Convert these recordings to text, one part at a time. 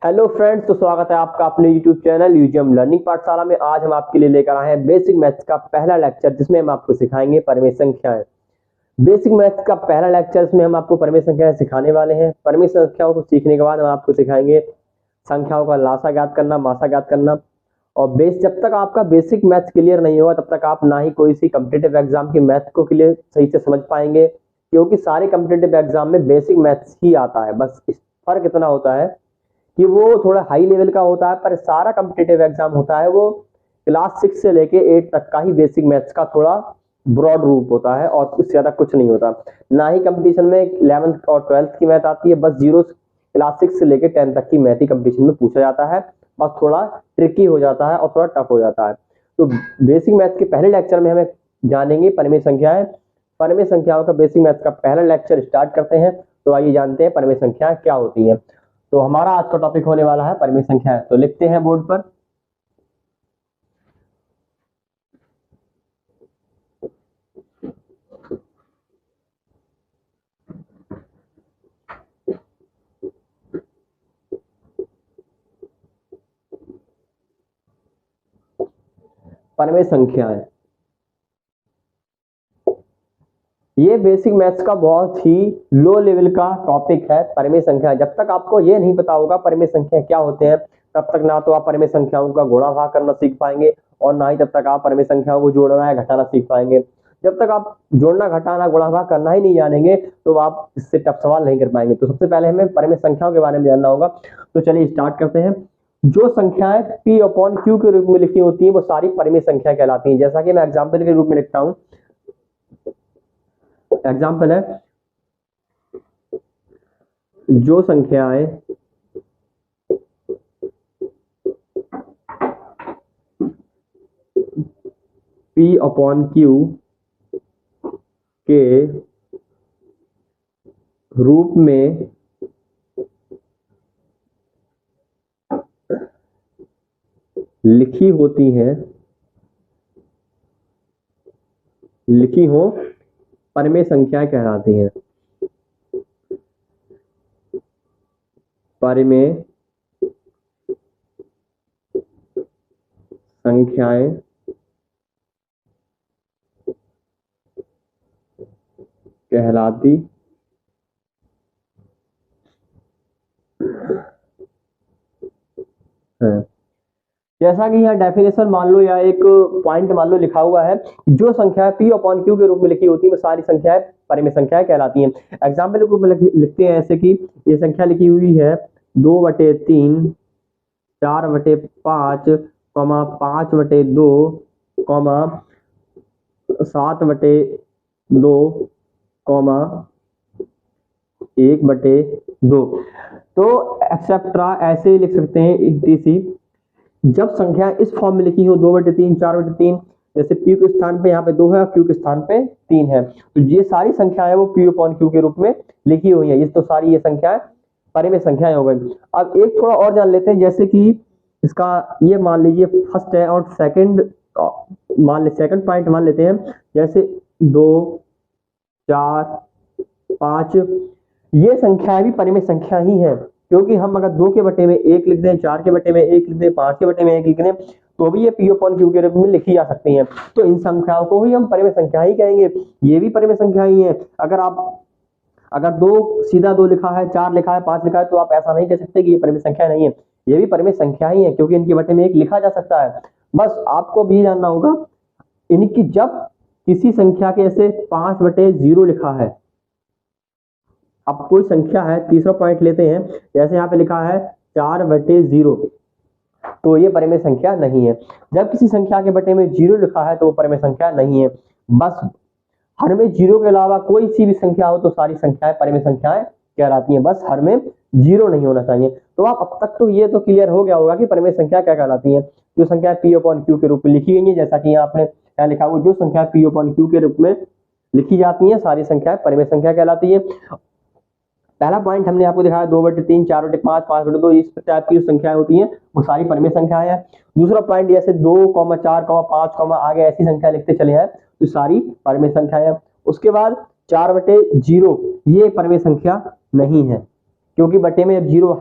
Hello friends, तो स्वागत है आपका अपने यूट्यूब चैनल यूजीएम लर्निंग पाठशाला में। आज हम आपके लिए लेकर आए हैं बेसिक मैथ्स का पहला लेक्चर, जिसमें हम आपको सिखाएंगे परिमेय संख्याएं। बेसिक मैथ्स का पहला लेक्चर, इसमें हम आपको परिमेय संख्याएं सिखाने वाले हैं। परिमेय संख्याओं को सीखने के बाद हम आपको सिखाएंगे संख्याओं का लासा ज्ञात करना, मासा ज्ञात करना। और जब तक आपका बेसिक मैथ्स क्लियर नहीं होगा तब तक आप ना ही कोई सी कॉम्पिटिटिव एग्जाम की मैथ्स को क्लियर सही से समझ पाएंगे, क्योंकि सारे कॉम्पिटिटिव एग्जाम में बेसिक मैथ्स ही आता है। बस इस फर्क इतना होता है कि वो थोड़ा हाई लेवल का होता है, पर सारा कॉम्पिटिटिव एग्जाम होता है वो क्लास 6 से लेके 8 तक का ही बेसिक मैथ्स का थोड़ा ब्रॉड रूप होता है, और उससे ज्यादा कुछ नहीं होता। ना ही कंपटीशन में 11th और 12th की मैथ आती है, बस जीरो क्लास 6 से लेके 10 तक की मैथ ही कंपटीशन में पूछा जाता है। बस थोड़ा ट्रिकी हो जाता है और थोड़ा टफ हो जाता है। तो बेसिक मैथ के पहले लेक्चर में हमें जानेंगे परिमेय संख्याएं। परिमेय संख्याओं का बेसिक मैथ का पहला लेक्चर स्टार्ट करते हैं। तो आइए जानते हैं परिमेय संख्याएं क्या होती हैं। तो हमारा आज का टॉपिक होने वाला है परिमेय संख्याएं। तो लिखते हैं बोर्ड पर। परिमेय संख्याएं, ये बेसिक मैथ्स का बहुत ही लो लेवल का टॉपिक है। परिमेय संख्या, जब तक आपको ये नहीं पता होगा परिमेय संख्या क्या होते हैं, तब तक ना तो आप परिमेय संख्याओं का गुणा भाग करना सीख पाएंगे, और ना ही तब तक आप परिमेय संख्याओं को जोड़ना या घटाना सीख पाएंगे। जब तक आप जोड़ना, घटाना, गुणा भाग करना ही नहीं जानेंगे तो आप इससे टफ सवाल नहीं कर पाएंगे। तो सबसे पहले हमें परिमेय संख्याओं के बारे में जानना होगा। तो चलिए स्टार्ट करते हैं। जो संख्याएं P अपॉन Q के रूप में लिखी होती हैं वो सारी परिमेय संख्या कहलाती हैं। जैसा कि मैं एग्जाम्पल के रूप में लिखता हूं, एग्जाम्पल है, जो संख्याएं P अपॉन Q के रूप में लिखी होती हैं, लिखी हो, परिमेय संख्याएं कहलाती हैं। परिमेय संख्याएं कहलाती हैं। जैसा कि यहाँ डेफिनेशन मान लो या एक पॉइंट मान लो लिखा हुआ है, जो संख्या P अपॉन Q के रूप में लिखी होती है वो सारी संख्याएं परिमेय संख्याएं कहलाती हैं। एग्जाम्पल के रूप में लिखते हैं ऐसे कि ये संख्या लिखी हुई है 2/3, 4/5, 5/2, 7/2, 1/2। तो एक्सेट्रा ऐसे ही लिख सकते हैं etc। जब संख्या इस फॉर्म में लिखी हो 2/3, 4/3, जैसे P के स्थान पे यहाँ पे 2 है और Q के स्थान पे 3 है, तो ये सारी संख्याएं वो P अपॉन Q के रूप में लिखी हुई है। ये तो सारी ये संख्याएं परिमेय संख्याएं हो गई। अब एक थोड़ा और जान लेते हैं, जैसे कि इसका ये मान लीजिए फर्स्ट है और सेकंड पॉइंट मान लेते हैं, जैसे 2, 4, 5। ये संख्याएं भी परिमेय संख्या ही है, क्योंकि हम अगर 2 के बटे में 1 लिख दें, 4 के बटे में 1 लिख दें, 5 के बटे में 1 लिख दें, तो भी ये P अपॉन Q के रूप में लिखी जा सकती हैं। तो इन संख्याओं को ही हम परिमेय संख्या ही कहेंगे। ये भी परिमेय संख्या ही है। अगर 2 सीधा 2 लिखा है, 4 लिखा है, 5 लिखा है, तो आप ऐसा नहीं कह सकते कि ये परिमेय संख्या नहीं है। ये भी परिमेय संख्या ही है, क्योंकि इनके बटे में 1 लिखा जा सकता है। बस आपको भी जानना होगा इनकी, जब किसी संख्या के ऐसे 5/0 लिखा है, अब कोई संख्या है, तीसरा पॉइंट लेते हैं, जैसे यहाँ पे लिखा है 4/0, तो ये परिमेय संख्या नहीं है। जब किसी संख्या के बटे में 0 लिखा है तो वो परिमेय संख्या नहीं है। बस हर में 0 के अलावा कोई सी भी संख्या हो तो सारी संख्याएं परिमेय संख्याएं कहलाती हैं। बस हर में 0 नहीं होना चाहिए। तो आप अब तक तो ये तो क्लियर हो गया होगा कि परिमेय संख्या क्या कहलाती है। जो संख्या P अपॉन Q के रूप में लिखी गई है, जैसा कि यहाँ आपने क्या लिखा हुआ, जो संख्या P अपॉन Q के रूप में लिखी जाती है सारी संख्याएं परिमेय संख्या कहलाती है। पहला पॉइंट हमने आपको दिखाया 2/3, 4/5, 5/2, इस टाइप की जो संख्याएं होती हैं वो सारी परिमेय संख्याएं हैं। दूसरा पॉइंट जैसे 2, 4, 5, आगे ऐसी संख्या लिखते चले हैं तो सारी परिमेय संख्याएं हैं। उसके बाद 4/0 ये परिमेय संख्या नहीं है। क्योंकि बटे में जब जीरो,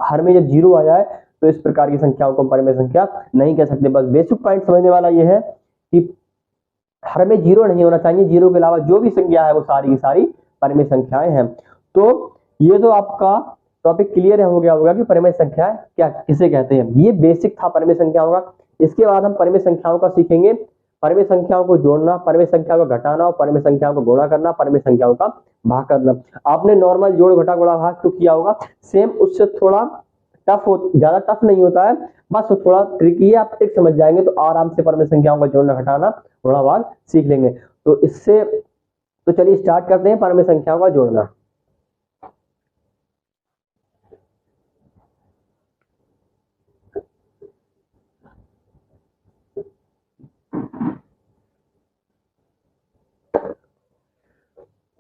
हर में जब जीरो आ जाए तो इस प्रकार की संख्याओं को परिमेय संख्या नहीं कह सकते। बस बेसिक पॉइंट समझने वाला यह है कि हर में जीरो नहीं होना चाहिए, जीरो के अलावा जो भी संख्या है वो सारी की सारी परिमेय संख्याएं हैं। तो ये तो आपका टॉपिक क्लियर हो गया होगा कि परिमेय संख्या क्या किसे कहते हैं। ये बेसिक था परिमेय संख्याओं का। इसके बाद हम परिमेय संख्याओं का सीखेंगे, परिमेय संख्याओं को जोड़ना, परिमेय संख्या को घटाना, और परिमेय संख्याओं को गुणा करना, परिमेय संख्याओं का भाग करना। आपने नॉर्मल जोड़ घटा गुणा भाग तो किया होगा, सेम उससे थोड़ा टफ हो, ज्यादा टफ नहीं होता है, बस थोड़ा ट्रिकी है। आप ट्रिक समझ जाएंगे तो आराम से परिमेय संख्याओं का जोड़ना घटाना गुणा भाग सीख लेंगे। तो इससे तो चलिए स्टार्ट करते हैं परिमेय संख्याओं का जोड़ना।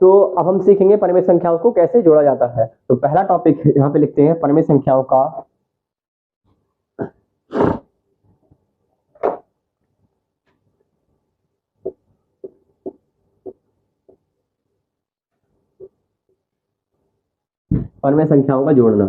तो अब हम सीखेंगे परिमेय संख्याओं को कैसे जोड़ा जाता है। तो पहला टॉपिक यहाँ पे लिखते हैं परिमेय संख्याओं का परिमेय संख्याओं का जोड़ना।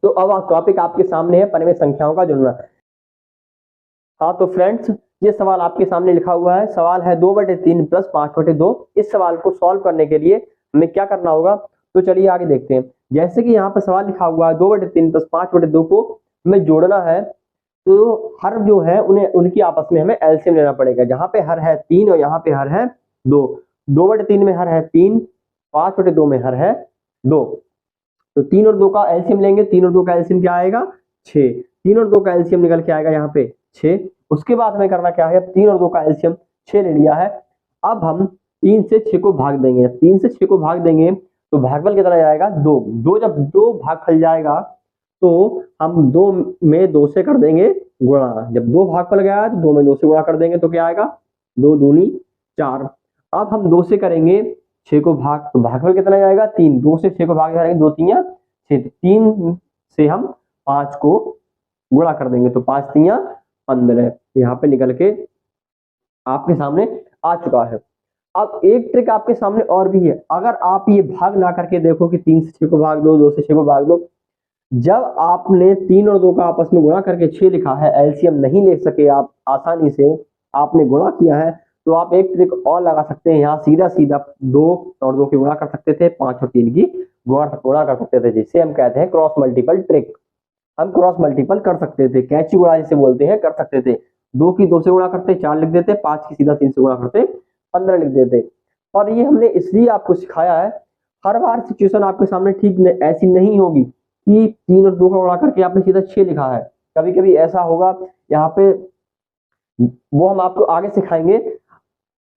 तो अब टॉपिक आपके सामने है परिमेय संख्याओं का जोड़ना। हाँ तो फ्रेंड्स, ये सवाल आपके सामने लिखा हुआ है। सवाल है 2/3 प्लस 5/2। इस सवाल को सॉल्व करने के लिए हमें क्या करना होगा, तो चलिए आगे देखते हैं। जैसे कि यहाँ पर सवाल लिखा हुआ है 2/3 प्लस 5/2 को हमें जोड़ना है, तो हर जो है उन्हें उनकी आपस में हमें एलसीएम लेना पड़ेगा। जहाँ पे हर है 3 और यहाँ पे हर है 2। 2/3 में हर है 3, 5/2 में हर है 2। तो 3 और 2 का एलसीएम लेंगे, 3 और 2 का एलसीएम क्या आएगा 6। 3 और 2 का एलसीएम निकल के आएगा यहाँ पे 6। उसके बाद हमें करना क्या है, 3 और 2 का एलसीएम 6 ले लिया है। अब हम 3 से 6 को भाग देंगे। 3 से 6 को भाग देंगे तो भागफल कितना जाएगा 2। जब 2 भागफल जाएगा तो हम 2 में 2 से कर देंगे गुणा। जब 2 भागफल गया तो 2 में 2 से गुणा कर देंगे तो क्या आएगा 2 दूनी 4। अब हम 2 से करेंगे 6 को भाग, तो भागफल कितना जाएगा 3। 2 से 6 को भाग जाएंगे 2 3 6, 3 से हम 5 को गुणा कर देंगे तो 5 3 15। यहाँ पे निकल के आपके सामने आ चुका है। अब एक ट्रिक आपके सामने और भी है। अगर आप ये भाग ना करके देखो कि 3 से 6 को भाग दो, 2 से 6 को भाग दो, जब आपने 3 और 2 का आपस में गुणा करके 6 लिखा है, एलसीएम नहीं ले सके आप आसानी से, आपने गुणा किया है, तो आप एक ट्रिक और लगा सकते हैं। यहाँ सीधा सीधा 2 और 2 की गुणा कर सकते थे, 5 और 3 की गुणा कर सकते थे, जिसे हम कहते हैं क्रॉस मल्टीपल ट्रिक। हम क्रॉस मल्टीपल कर सकते थे, कैची गुणा जिसे बोलते हैं, कर सकते थे। 2 की 2 से गुणा करते 4 लिख देते, 5 की सीधा 3 से गुणा करते 15 लिख देते। और ये हमने इसलिए आपको सिखाया है, हर बार सिचुएशन आपके सामने ठीक ऐसी नहीं होगी कि 3 और 2 का गुणा करके आपने सीधा 6 लिखा है। कभी कभी ऐसा होगा, यहाँ पे वो हम आपको आगे सिखाएंगे।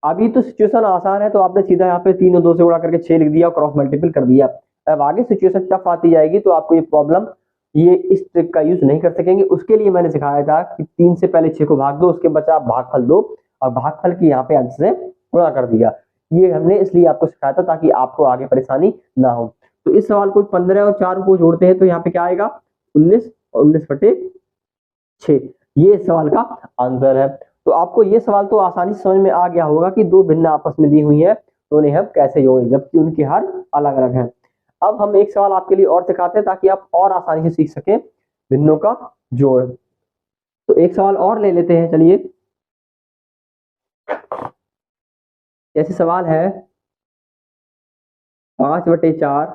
अभी तो सिचुएशन आसान है, तो आपने सीधा यहाँ पे 3 और 2 से गुणा करके 6 लिख दिया, क्रॉस मल्टीपल कर दिया। अब आगे सिचुएशन टफ आती जाएगी तो आपको ये प्रॉब्लम, ये इस ट्रिक का यूज नहीं कर सकेंगे। उसके लिए मैंने सिखाया था कि 3 से पहले 6 को भाग दो, उसके बचा भागफल दो, और भागफल की यहाँ पे अंश से गुणा कर दिया। ये हमने इसलिए आपको सिखाया था ताकि आपको आगे परेशानी ना हो। तो इस सवाल को 15 और 4 को जोड़ते हैं तो यहाँ पे क्या आएगा 19 और 19/6। ये इस सवाल का आंसर है। तो आपको ये सवाल तो आसानी से समझ में आ गया होगा कि दो भिन्न आपस में दी हुई है तो उन्हें हम कैसे जोड़ें, जबकि उनके हर अलग अलग हैं। अब हम एक सवाल आपके लिए और सिखाते हैं ताकि आप और आसानी से सीख सकें भिन्नों का जोड़। तो एक सवाल और ले लेते हैं, चलिए। जैसे सवाल है 5/4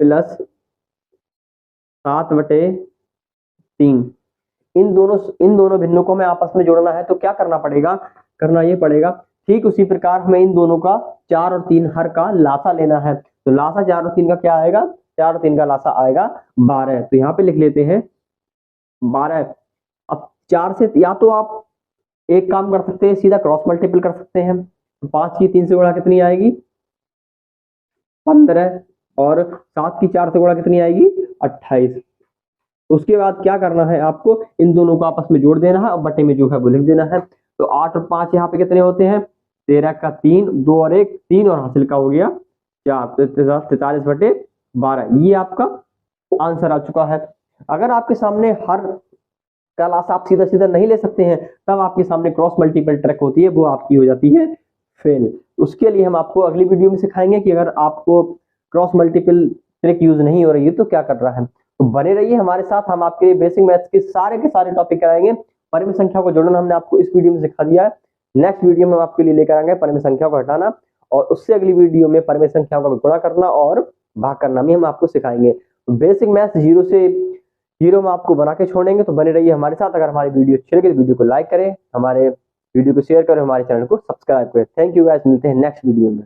प्लस 7/3। इन दोनों भिन्नों को हमें आपस में जोड़ना है, तो क्या करना पड़ेगा, करना ये पड़ेगा ठीक उसी प्रकार हमें इन दोनों का 4 और 3 हर का लासा लेना है। तो लासा 4 और 3 का क्या आएगा, 4 और 3 का लासा आएगा 12। तो यहाँ पे लिख लेते हैं 12। अब 4 से या तो आप एक काम कर सकते हैं, सीधा क्रॉस मल्टीपल कर सकते हैं। 5 की 3 से गुणा कितनी आएगी 15, और 7 की 4 से गुणा कितनी आएगी 28। उसके बाद क्या करना है, आपको इन दोनों को आपस में जोड़ देना है और बटे में जो है वो लिख देना है। तो 8 और 5 यहाँ पे कितने होते हैं 13 का 3, 2 और 1 3, और हासिल का हो गया 4, तो 43/12। ये आपका आंसर आ चुका है। अगर आपके सामने हर क्लास आप सीधा सीधा नहीं ले सकते हैं, तब आपके सामने क्रॉस मल्टीपल ट्रैक होती है, वो आपकी हो जाती है फेल। उसके लिए हम आपको अगली वीडियो में सिखाएंगे कि अगर आपको क्रॉस मल्टीपल ट्रिक यूज नहीं हो रही है तो क्या कर रहा है। तो बने रहिए हमारे साथ, हम आपके लिए बेसिक मैथ्स के सारे टॉपिक कराएंगे। परिमेय संख्या को जोड़ना हमने आपको इस वीडियो में सिखा दिया है। नेक्स्ट वीडियो में हम आपके लिए लेकर आएंगे परिमेय संख्या को हटाना, और उससे अगली वीडियो में परिमेय संख्याओं का गुणा करना और भाग करना भी हम आपको सिखाएंगे। तो बेसिक मैथ्स जीरो से हीरो में आपको बना के छोड़ेंगे। तो बने रहिए हमारे साथ। अगर हमारी वीडियो अच्छी लगे तो वीडियो को लाइक करें, हमारे वीडियो को शेयर करें, हमारे चैनल को सब्सक्राइब करें। थैंक यू गाइस, मिलते हैं नेक्स्ट वीडियो में।